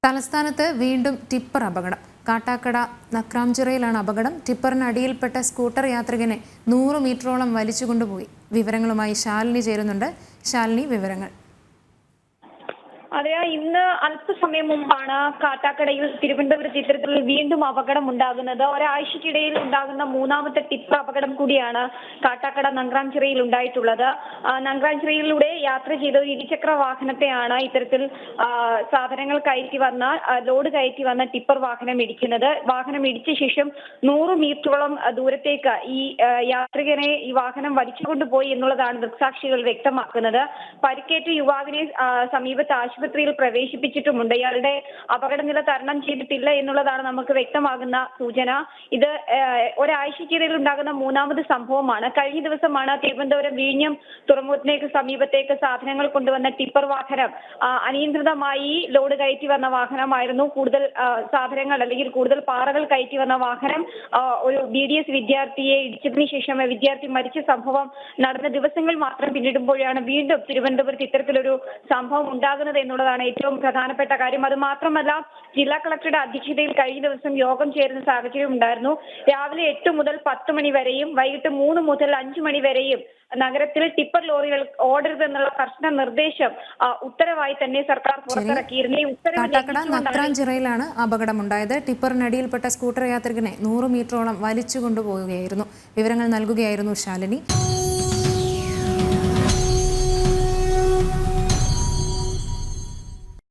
തലസ്ഥാനത്ത് വീണ്ടും ടിപ്പർ അപകടം. കാട്ടാക്കട നക്രാംചിറയിലാണ് അപകടം. ടിപ്പറിന് അടിയിൽപ്പെട്ട സ്കൂട്ടർ യാത്രികനെ 100 മീറ്ററോളം വലിച്ചുകൊണ്ടുപോയി. വിവരങ്ങളുമായി ശാലിനി ചേരുന്നുണ്ട്. ശാലിനി, വിവരങ്ങൾ. അതെ, ഇന്ന് അല്പസമയം മുമ്പാണ് കാട്ടാക്കടയിൽ തിരുവനന്തപുരത്ത് ഇത്തരത്തിൽ വീണ്ടും അപകടം ഉണ്ടാകുന്നത്. ഒരാഴ്ചക്കിടയിൽ ഉണ്ടാകുന്ന മൂന്നാമത്തെ ടിപ്പർ അപകടം കൂടിയാണ് കാട്ടാക്കട നങ്ക്രാംചിറയിൽ ഉണ്ടായിട്ടുള്ളത്. നങ്ക്രാംചിറയിലൂടെ യാത്ര ചെയ്ത ഒരു ഇരുചക്ര വാഹനത്തെയാണ് ഇത്തരത്തിൽ സാധനങ്ങൾ ലോഡ് കയറ്റി വന്ന ടിപ്പർ വാഹനം ഇടിക്കുന്നത്. വാഹനം ഇടിച്ച ശേഷം 100 മീറ്ററോളം ദൂരത്തേക്ക് ഈ യാത്രികനെ ഈ വാഹനം വലിച്ചുകൊണ്ടുപോയി എന്നുള്ളതാണ് ദൃക്സാക്ഷികൾ വ്യക്തമാക്കുന്നത്. പരിക്കേറ്റ യുവാവിനെ സമീപത്ത് ആശുപത്രിയിൽ പ്രവേശിപ്പിച്ചിട്ടുമുണ്ട്. ഇയാളുടെ അപകടനില തരണം ചെയ്തിട്ടില്ല എന്നുള്ളതാണ് നമുക്ക് വ്യക്തമാകുന്ന സൂചന. ഇത് ഒരാഴ്ചക്കിടയിൽ ഉണ്ടാകുന്ന മൂന്നാമത് സംഭവമാണ്. കഴിഞ്ഞ ദിവസമാണ് തിരുവനന്തപുരം വിഴിഞ്ഞം തുറമുഖത്തിലേക്ക് സമീപത്തേക്ക് സാധനങ്ങൾ കൊണ്ടുവന്ന ടിപ്പർ വാഹനം അനിയന്ത്രിതമായി ലോഡ് കയറ്റി വന്ന വാഹനമായിരുന്നു. കൂടുതൽ സാധനങ്ങൾ അല്ലെങ്കിൽ കൂടുതൽ പാറകൾ കയറ്റി വന്ന വാഹനം ഒരു BDS വിദ്യാർത്ഥിയെ ഇടിച്ചതിന് ശേഷം വിദ്യാർത്ഥി മരിച്ച സംഭവം നടന്ന ദിവസങ്ങൾ മാത്രം പിന്നിടുമ്പോഴാണ് വീണ്ടും തിരുവനന്തപുരത്ത് ഇത്തരത്തിലൊരു സംഭവം ഉണ്ടാകുന്നത് എന്നുള്ളതാണ് ഏറ്റവും പ്രധാനപ്പെട്ട കാര്യം. അത് മാത്രമല്ല, ജില്ലാ കളക്ടറുടെ അധ്യക്ഷതയിൽ കഴിഞ്ഞ ദിവസം യോഗം ചേരുന്ന സാഹചര്യം ഉണ്ടായിരുന്നു. രാവിലെ 8 മുതൽ 10 മണി വരെയും വൈകിട്ട് 3 മുതൽ 5 മണി വരെയും നഗരത്തിൽ ടിപ്പർ ലോറികൾ ഓടരുതെന്നുള്ള കർശന നിർദ്ദേശം ഉത്തരവായി തന്നെ സർക്കാർ പുറത്തിറക്കിയിരുന്നു. ഈ കാട്ടാക്കട നക്രാംചിറയിലാണ് അപകടമുണ്ടായത്. ടിപ്പറിനടിയിൽപ്പെട്ട സ്കൂട്ടർ യാത്രികനെ 100 മീറ്ററോളം വലിച്ചുകൊണ്ടുപോവുകയായിരുന്നു. വിവരങ്ങൾ നൽകുകയായിരുന്നു ശാലിനി.